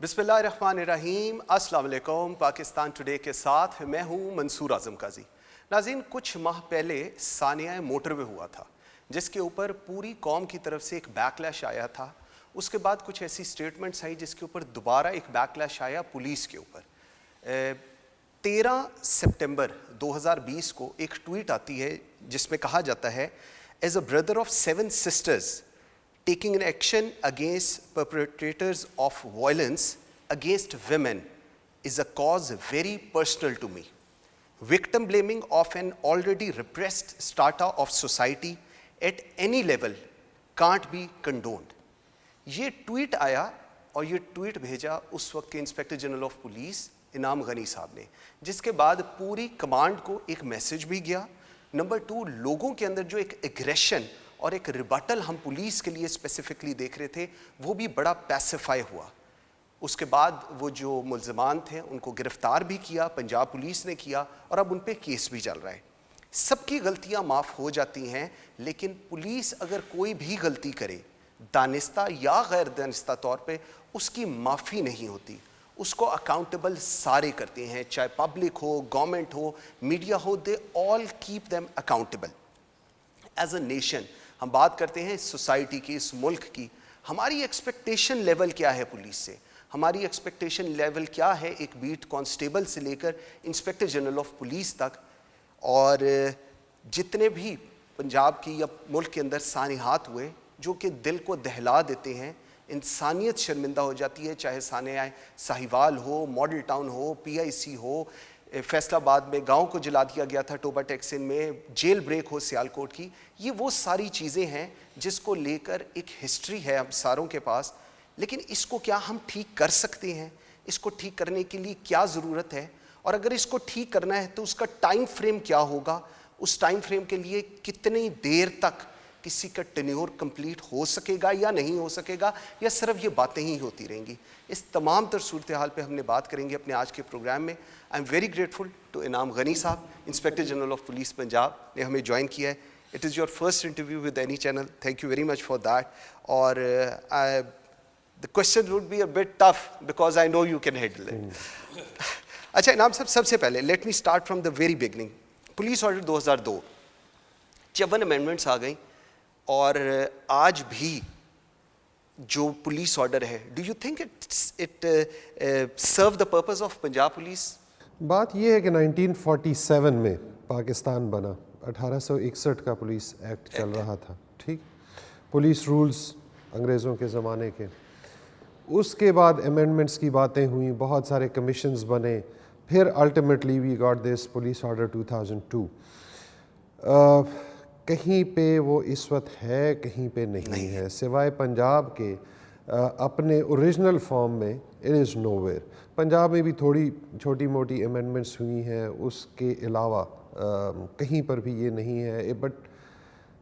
بسم اللہ الرحمن الرحیم، السلام علیکم۔ پاکستان ٹوڈے کے ساتھ میں ہوں منصور اعظم قاضی۔ ناظرین، کچھ ماہ پہلے ثانیہ موٹر وے ہوا تھا جس کے اوپر پوری قوم کی طرف سے ایک بیک لیش آیا تھا۔ اس کے بعد کچھ ایسی سٹیٹمنٹس آئی جس کے اوپر دوبارہ ایک بیک لیش آیا پولیس کے اوپر۔ 13 سپٹمبر 2020 کو ایک ٹویٹ آتی ہے جس میں کہا جاتا ہے as a brother of 7 sisters taking an action against perpetrators of violence against women is a cause very personal to me. Victim blaming of an already repressed strata of society at any level can't be condoned. یہ tweet آیا اور یہ tweet بھیجا اس وقت کے inspector general of police انعام غنی صاحب نے، جس کے بعد پوری کمانڈ کو ایک میسج بھی گیا۔ نمبر 2، لوگوں کے اندر جو ایک ایگریشن اور ایک ریبٹل ہم پولیس کے لیے اسپیسیفکلی دیکھ رہے تھے وہ بھی بڑا پیسیفائی ہوا۔ اس کے بعد وہ جو ملزمان تھے ان کو گرفتار بھی کیا، پنجاب پولیس نے کیا، اور اب ان پہ کیس بھی چل رہا ہے۔ سب کی غلطیاں معاف ہو جاتی ہیں، لیکن پولیس اگر کوئی بھی غلطی کرے دانستہ یا غیر دانستہ طور پہ اس کی معافی نہیں ہوتی، اس کو اکاؤنٹیبل سارے کرتے ہیں، چاہے public who, government who, media who, they all keep them accountable. As a nation ہم بات کرتے ہیں اس سوسائٹی کی، اس ملک کی، ہماری ایکسپیکٹیشن لیول کیا ہے پولیس سے؟ ہماری ایکسپیکٹیشن لیول کیا ہے ایک بیٹ کانسٹیبل سے لے کر انسپیکٹر جنرل آف پولیس تک؟ اور جتنے بھی پنجاب کی یا ملک کے اندر سانحات ہوئے جو کہ دل کو دہلا دیتے ہیں، انسانیت شرمندہ ہو جاتی ہے، چاہے سانحہ ساہیوال ہو، ماڈل ٹاؤن ہو، PIC ہو، فیصل آباد میں گاؤں کو جلا دیا گیا تھا ٹوبا ٹیکسن میں، جیل بریک ہو سیالکوٹ کی، یہ وہ ساری چیزیں ہیں جس کو لے کر ایک ہسٹری ہے ہم ساروں کے پاس۔ لیکن اس کو کیا ہم ٹھیک کر سکتے ہیں؟ اس کو ٹھیک کرنے کے لیے کیا ضرورت ہے؟ اور اگر اس کو ٹھیک کرنا ہے تو اس کا ٹائم فریم کیا ہوگا؟ اس ٹائم فریم کے لیے کتنی دیر تک کسی کا ٹینیور کمپلیٹ ہو سکے گا یا نہیں ہو سکے گا، یا صرف یہ باتیں ہی ہوتی رہیں گی؟ اس تمام تر صورتحال پہ ہم نے بات کریں گے اپنے آج کے پروگرام میں۔ I am very grateful to Inam Ghani Sahib, inspector general of police Punjab نے ہمیں جوائن کیا ہے۔ It is your first interview with any channel, thank you very much for that. اور the question would be a bit tough because I know you can handle it. اچھا انعام صاحب، سب سے پہلے let me start from the very beginning. Police order 2002 54 amendments آ گئیں، اور آج بھی جو پولیس آرڈر ہے، do you think it serve the purpose of Punjab police? بات یہ ہے کہ 1947 میں پاکستان بنا، 1861 کا پولیس ایکٹ چل رہا تھا، ٹھیک، پولیس رولز انگریزوں کے زمانے کے۔ اس کے بعد امینڈمنٹس کی باتیں ہوئیں، بہت سارے کمیشنز بنے، پھر ultimately we got this police order 2002۔ کہیں پہ وہ اس وقت ہے، کہیں پہ نہیں ہے، سوائے پنجاب کے اپنے اوریجنل فارم میں it is nowhere. Punjab میں بھی تھوڑی چھوٹی موٹی امینڈمنٹس ہوئی ہیں، اس کے علاوہ کہیں پر بھی یہ نہیں ہے۔ بٹ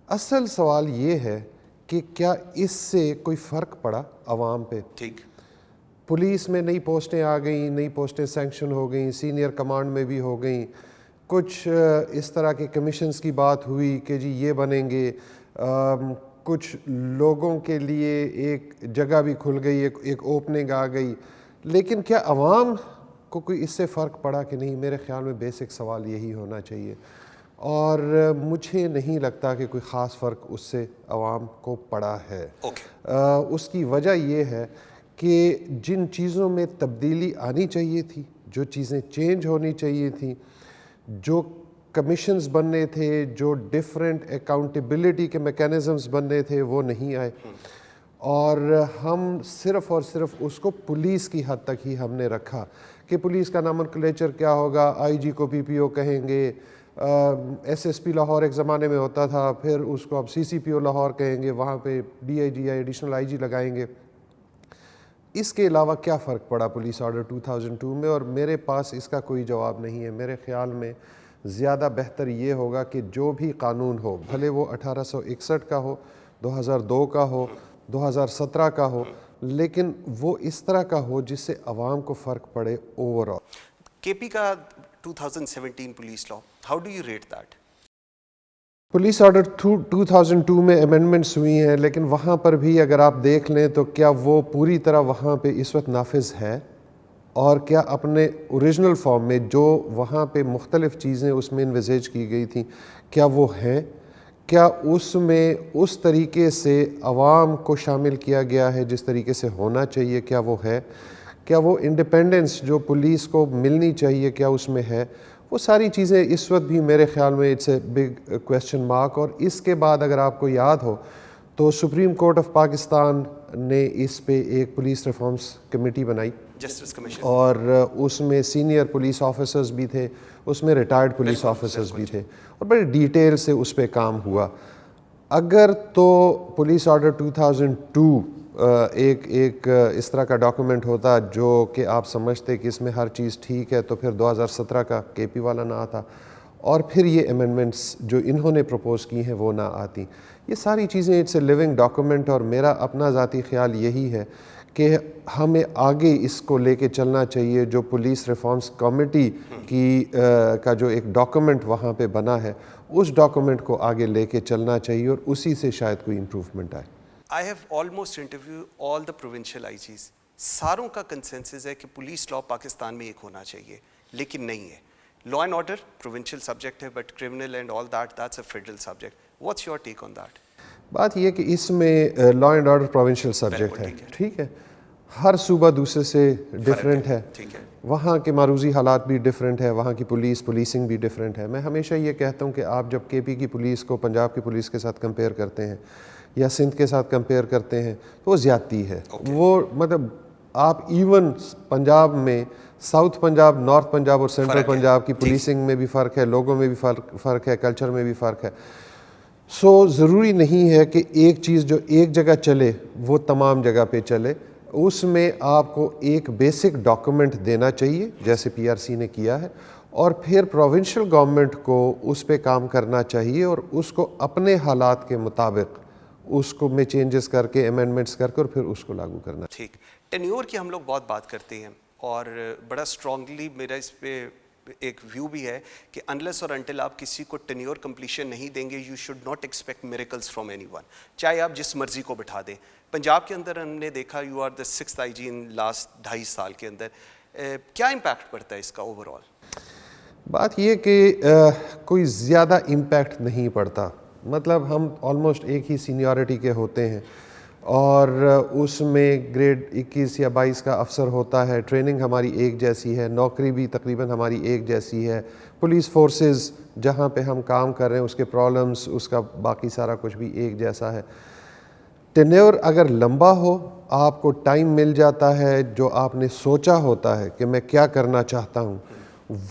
اصل سوال یہ ہے کہ کیا اس سے کوئی فرق پڑا عوام پہ؟ ٹھیک، پولیس میں نئی پوسٹیں آ گئیں، نئی پوسٹیں سینکشن ہو گئیں، سینئر کمانڈ میں بھی ہو گئیں، کچھ اس طرح کے کمیشنز کی بات ہوئی کہ جی یہ بنیں گے، کچھ لوگوں کے لیے ایک جگہ بھی کھل گئی، ایک اوپننگ آ گئی، لیکن کیا عوام کو کوئی اس سے فرق پڑا کہ نہیں؟ میرے خیال میں بیسک سوال یہی ہونا چاہیے، اور مجھے نہیں لگتا کہ کوئی خاص فرق اس سے عوام کو پڑا ہے۔ اس کی وجہ یہ ہے کہ جن چیزوں میں تبدیلی آنی چاہیے تھی، جو چیزیں چینج ہونی چاہیے تھیں، جو کمیشنز بننے تھے، جو ڈیفرنٹ اکاؤنٹیبلٹی کے میکینزمز بننے تھے، وہ نہیں آئے، اور ہم صرف اور صرف اس کو پولیس کی حد تک ہی ہم نے رکھا کہ پولیس کا نامنکلیچر کیا ہوگا، IG کو PPO کہیں گے، SSP لاہور ایک زمانے میں ہوتا تھا، پھر اس کو اب CCPO لاہور کہیں گے، وہاں پہ DIG یا ایڈیشنل IG لگائیں گے۔ اس کے علاوہ کیا فرق پڑا پولیس آرڈر 2002 میں؟ اور میرے پاس اس کا کوئی جواب نہیں ہے۔ میرے خیال میں زیادہ بہتر یہ ہوگا کہ جو بھی قانون ہو، بھلے وہ 1861 کا ہو، 2002 کا ہو، 2017 کا ہو، لیکن وہ اس طرح کا ہو جس سے عوام کو فرق پڑے اوور آل۔ KP کا 2017 police law, how do you rate that? Police order 2002 میں امینڈمنٹس ہوئی ہیں، لیکن وہاں پر بھی اگر آپ دیکھ لیں تو کیا وہ پوری طرح وہاں پہ اس وقت نافذ ہے، اور کیا اپنے اوریجنل فارم میں جو وہاں پہ مختلف چیزیں اس میں انویزیج کی گئی تھیں کیا وہ ہیں، کیا اس میں اس طریقے سے عوام کو شامل کیا گیا ہے جس طریقے سے ہونا چاہیے، کیا وہ ہے، کیا وہ انڈیپینڈنس جو پولیس کو ملنی چاہیے کیا اس میں ہے، وہ ساری چیزیں اس وقت بھی میرے خیال میں it's a big question mark. اور اس کے بعد اگر آپ کو یاد ہو تو سپریم کورٹ آف پاکستان نے اس پہ ایک پولیس ریفارمز کمیٹی بنائی، جسٹس کمیشن، اور اس میں سینئر پولیس آفیسرز بھی تھے، اس میں ریٹائرڈ پولیس آفیسرز بھی تھے، اور بڑے ڈیٹیل سے اس پہ کام ہوا۔ اگر تو پولیس آرڈر 2002 ایک اس طرح کا ڈاکومنٹ ہوتا جو کہ آپ سمجھتے کہ اس میں ہر چیز ٹھیک ہے، تو پھر 2017 کا کے پی والا نہ آتا، اور پھر یہ امینڈمنٹس جو انہوں نے پروپوز کی ہیں وہ نہ آتی۔ یہ ساری چیزیں اٹس اے لیونگ ڈاکومنٹ، اور میرا اپنا ذاتی خیال یہی ہے کہ ہمیں آگے اس کو لے کے چلنا چاہیے۔ جو پولیس ریفارمز کمیٹی کی کا جو ایک ڈاکومنٹ وہاں پہ بنا ہے، اس ڈاکومنٹ کو آگے لے کے چلنا چاہیے، اور اسی سے شاید کوئی امپروومنٹ آئے۔ I have almost interviewed all the provincial IGs. ساروں کا کنسنسس ہے کہ پولیس لا پاکستان میں ایک ہونا چاہیے، لیکن نہیں ہے۔ Law and order provincial subject ہے، but criminal and all that that's a federal subject. What's your take on that? بات یہ کہ اس میں law and order provincial subject ہے، ٹھیک ہے، ہر صوبہ دوسرے سے ڈیفرنٹ ہے، وہاں کے معروضی حالات بھی ڈیفرنٹ ہے، وہاں کی پولیسنگ بھی ڈیفرنٹ ہے۔ میں ہمیشہ یہ کہتا ہوں کہ آپ جب کے پی کی پولیس کو پنجاب کی پولیس کے ساتھ کمپیئر کرتے ہیں یا سندھ کے ساتھ کمپیئر کرتے ہیں تو وہ زیادتی ہے۔ وہ مطلب آپ ایون پنجاب میں ساؤتھ پنجاب، نارتھ پنجاب اور سینٹرل پنجاب کی پولیسنگ میں بھی فرق ہے، لوگوں میں بھی فرق ہے، کلچر میں بھی فرق ہے۔ سو ضروری نہیں ہے کہ ایک چیز جو ایک جگہ چلے وہ تمام جگہ پہ چلے۔ اس میں آپ کو ایک بیسک ڈاکومنٹ دینا چاہیے جیسے پی آر سی نے کیا ہے، اور پھر پروونشل گورنمنٹ کو اس پہ کام کرنا چاہیے، اور اس کو اپنے حالات کے مطابق اس کو میں چینجز کر کے امینڈمنٹس کر کے اور پھر اس کو لاگو کرنا۔ ٹھیک، ٹینیور کی ہم لوگ بہت بات کرتے ہیں، اور بڑا اسٹرانگلی میرا اس پہ ایک ویو بھی ہے کہ انلیس اور انٹل آپ کسی کو ٹینیور کمپلیشن نہیں دیں گے، you should not expect miracles from anyone, چاہے آپ جس مرضی کو بٹھا دیں۔ پنجاب کے اندر ہم نے دیکھا you are the 6th IG in last 2.5 سال کے اندر، کیا امپیکٹ پڑتا ہے اس کا اوور آل؟ بات یہ کہ کوئی زیادہ امپیکٹ نہیں پڑتا، مطلب ہم آلموسٹ ایک ہی سینیورٹی کے ہوتے ہیں، اور اس میں گریڈ 21 یا 22 کا افسر ہوتا ہے، ٹریننگ ہماری ایک جیسی ہے، نوکری بھی تقریباً ہماری ایک جیسی ہے، پولیس فورسز جہاں پہ ہم کام کر رہے ہیں اس کے پرابلمس، اس کا باقی سارا کچھ بھی ایک جیسا ہے۔ ٹینیور اگر لمبا ہو، آپ کو ٹائم مل جاتا ہے، جو آپ نے سوچا ہوتا ہے کہ میں کیا کرنا چاہتا ہوں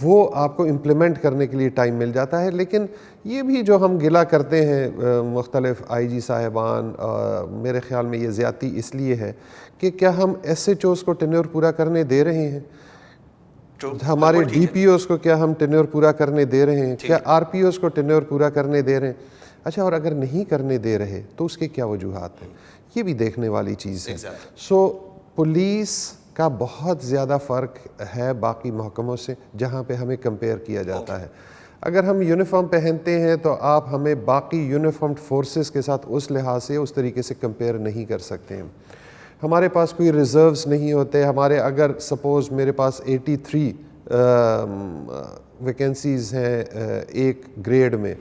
وہ آپ کو امپلیمنٹ کرنے کے لیے ٹائم مل جاتا ہے۔ لیکن یہ بھی جو ہم گلہ کرتے ہیں مختلف IG صاحبان، میرے خیال میں یہ زیادتی اس لیے ہے کہ کیا ہم SHOs کو ٹینیور پورا کرنے دے رہے ہیں، ہمارے DPOs کو کیا ہم ٹینیور پورا کرنے دے رہے ہیں، کیا RPOs کو ٹینیور پورا کرنے دے رہے ہیں؟ اچھا، اور اگر نہیں کرنے دے رہے تو اس کے کیا وجوہات ہیں، یہ بھی دیکھنے والی چیز ہے۔ سو پولیس کا بہت زیادہ فرق ہے باقی محکموں سے جہاں پہ ہمیں کمپیئر کیا جاتا ہے۔ اگر ہم یونیفارم پہنتے ہیں تو آپ ہمیں باقی یونیفارمڈ فورسز کے ساتھ اس لحاظ سے اس طریقے سے کمپیئر نہیں کر سکتے ہیں۔ ہمارے پاس کوئی ریزروز نہیں ہوتے ہمارے، اگر سپوز میرے پاس 83 ویکنسیز ہیں ایک گریڈ میں،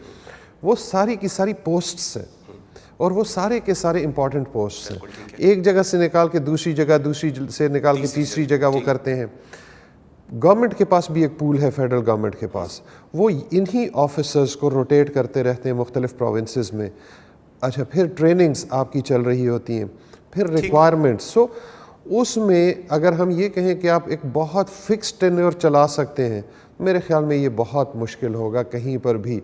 وہ ساری کی ساری پوسٹس ہیں، اور وہ سارے کے سارے امپورٹنٹ پوسٹس ہیں، ایک جگہ سے نکال کے دوسری جگہ، دوسری سے نکال کے تیسری جگہ وہ کرتے ہیں۔ گورنمنٹ کے پاس بھی ایک پول ہے، فیڈرل گورنمنٹ کے پاس، وہ انہی آفیسرز کو روٹیٹ کرتے رہتے ہیں مختلف پروونسز میں۔ اچھا، پھر ٹریننگز آپ کی چل رہی ہوتی ہیں، پھر ریکوائرمنٹس۔ سو اس میں اگر ہم یہ کہیں کہ آپ ایک بہت فکس ٹینیور چلا سکتے ہیں، میرے خیال میں یہ بہت مشکل ہوگا کہیں پر بھی۔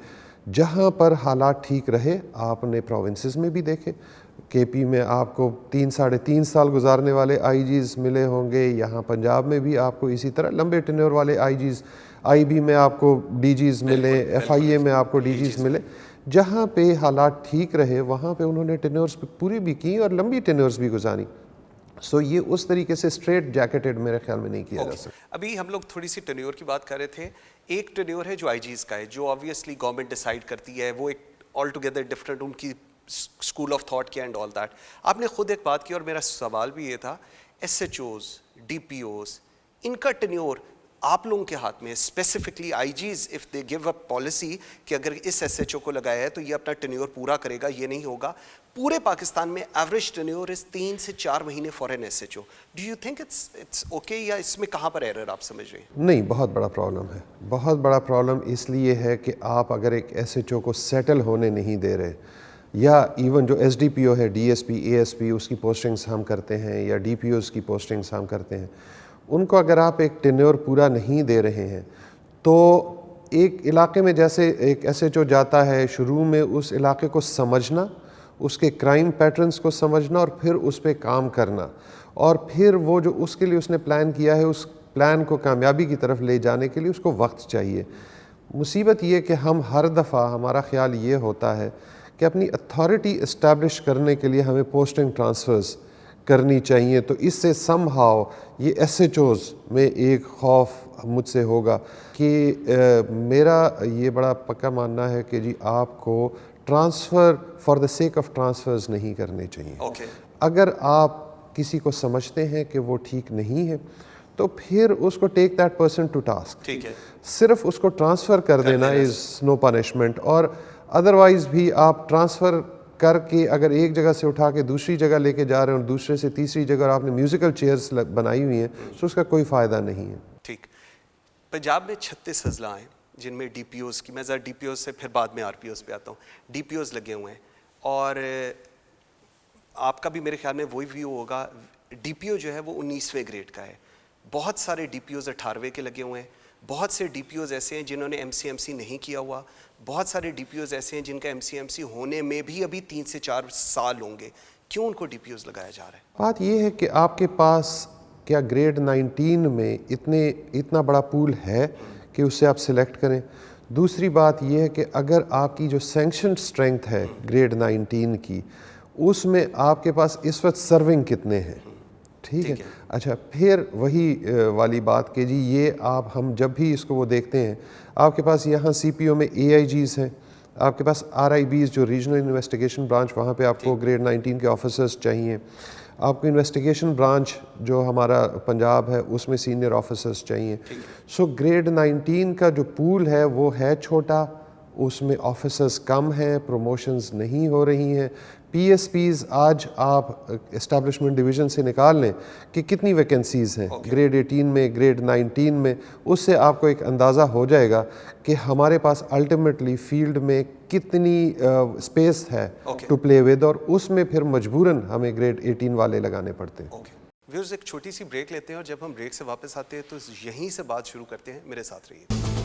جہاں پر حالات ٹھیک رہے، آپ نے پروونسز میں بھی دیکھے، کے پی میں آپ کو 3-3.5 سال گزارنے والے IGs ملے ہوں گے، یہاں پنجاب میں بھی آپ کو اسی طرح لمبے ٹینیور والے IGs، IB میں آپ کو DGs ملے، FIA میں آپ کو DGs ملے۔ جہاں پہ حالات ٹھیک رہے وہاں پہ انہوں نے ٹینیورز پوری بھی کی اور لمبی ٹینیورز بھی گزاری۔ سو یہ اس طریقے سے اسٹریٹ جیکٹڈ میرے خیال میں نہیں کیا جا سکتا۔ ابھی ہم لوگ تھوڑی سی ٹینیور کی بات کر رہے تھے، ایک ٹینیور ہے جو IGs کا ہے، جو آبویسلی گورنمنٹ ڈیسائیڈ کرتی ہے، وہ ایک آل ٹوگیدر ڈفرینٹ ان کی اسکول آف تھاٹ کیا اینڈ آل دیٹ. آپ نے خود ایک بات کی اور میرا سوال بھی یہ تھا, S H Os, D P Os, ان کا ٹینیور آپ لوگوں کے ہاتھ میں, specifically I Gs if they gave a policy کہ اگر اس ایس ایچ او کو لگایا ہے تو یہ اپنا ٹینیور پورا کرے گا, یہ نہیں ہوگا. پورے پاکستان میں ایوریج ٹینیور از 3 سے 4 مہینے for an S H O. Do you think it's okay, یا اس میں کہاں پر ایرر آپ سمجھ رہے ہیں؟ نہیں, بہت بڑا پرابلم ہے. بہت بڑا پرابلم اس لیے ہے کہ آپ اگر ایک ایس ایچ او کو سیٹل ہونے نہیں دے رہے, یا ایون جو ایس ڈی پی او ہے, D S P, A S P, اس کی پوسٹنگز ہم کرتے ہیں, یا ڈی پی اوز کی پوسٹنگز ہم کرتے ہیں, ان کو اگر آپ ایک ٹینیور پورا نہیں دے رہے ہیں تو ایک علاقے میں جیسے ایک ایس ایچ او جاتا ہے, شروع میں اس علاقے کو سمجھنا, اس کے کرائم پیٹرنز کو سمجھنا اور پھر اس پہ کام کرنا, اور پھر وہ جو اس کے لیے اس نے پلان کیا ہے اس پلان کو کامیابی کی طرف لے جانے کے لیے اس کو وقت چاہیے. مصیبت یہ کہ ہم ہر دفعہ ہمارا خیال یہ ہوتا ہے کہ اپنی اتھارٹی اسٹیبلش کرنے کے لیے ہمیں پوسٹنگ ٹرانسفرز کرنی چاہیے, تو اس سے سم ہاؤ یہ ایس ایچ اوز میں ایک خوف مجھ سے ہوگا کہ میرا یہ بڑا پکا ماننا ہے کہ جی آپ کو transfer for the sake of transfers نہیں کرنے چاہیے. اگر آپ کسی کو سمجھتے ہیں کہ وہ ٹھیک نہیں ہے تو پھر اس کو take that person to task. صرف اس کو ٹرانسفر کر دینا از نو پنشمنٹ, اور ادروائز بھی آپ ٹرانسفر کر کے اگر ایک جگہ سے اٹھا کے دوسری جگہ لے کے جا رہے ہیں اور دوسرے سے تیسری جگہ اور آپ نے میوزیکل چیئرز بنائی ہوئی ہیں تو اس کا کوئی فائدہ نہیں ہے. ٹھیک. پنجاب میں 36 اضلاع ہیں جن میں ڈی پی اوز کی, میں ذرا ڈی پی اوز سے پھر بعد میں آر پی اوز پہ آتا ہوں. ڈی پی اوز لگے ہوئے ہیں, اور آپ کا بھی میرے خیال میں وہی ویو ہوگا, ڈی پی او جو ہے وہ 19ویں گریڈ کا ہے. بہت سارے ڈی پی اوز 18ویں کے لگے ہوئے ہیں, بہت سے ڈی پی اوز ایسے ہیں جنہوں نے ایم سی نہیں کیا ہوا, بہت سارے ڈی پی اوز ایسے ہیں جن کا ایم سی ہونے میں بھی ابھی 3 سے 4 سال ہوں گے. کیوں ان کو ڈی پی اوز لگایا جا رہا ہے؟ بات یہ ہے کہ آپ کے پاس کیا گریڈ 19 میں اتنا بڑا پول ہے کہ اس سے آپ سلیکٹ کریں. دوسری بات یہ ہے کہ اگر آپ کی جو سینکشن اسٹرینتھ ہے گریڈ 19 کی, اس میں آپ کے پاس اس وقت سرونگ کتنے ہیں. ٹھیک ہے, اچھا پھر وہی والی بات کہ جی یہ ہم جب بھی اس کو وہ دیکھتے ہیں, آپ کے پاس یہاں سی پی او میں اے آئی جیز ہیں, آپ کے پاس آر آئی بیز جو ریجنل انویسٹیگیشن برانچ, وہاں پہ آپ کو گریڈ 19 کے آفیسرز چاہیے. آپ کو انویسٹیگیشن برانچ جو ہمارا پنجاب ہے اس میں سینئر آفیسرز چاہیے. سو گریڈ 19 کا جو پول ہے وہ ہے چھوٹا, اس میں آفیسرز کم ہیں, پروموشنز نہیں ہو رہی ہیں. پی ایس پیز آج آپ اسٹیبلشمنٹ ڈویژن سے نکال لیں کہ کتنی ویکنسیز ہیں گریڈ 18 میں, گریڈ 19 میں, اس سے آپ کو ایک اندازہ ہو جائے گا کہ ہمارے پاس الٹیمیٹلی فیلڈ میں کتنی اسپیس ہے ٹو پلے ود, اور اس میں پھر مجبوراً ہمیں گریڈ 18 والے لگانے پڑتے ہیں. ویورز ایک چھوٹی سی بریک لیتے ہیں, اور جب ہم بریک سے واپس آتے ہیں تو یہیں سے بات شروع کرتے ہیں. میرے ساتھ رہیے.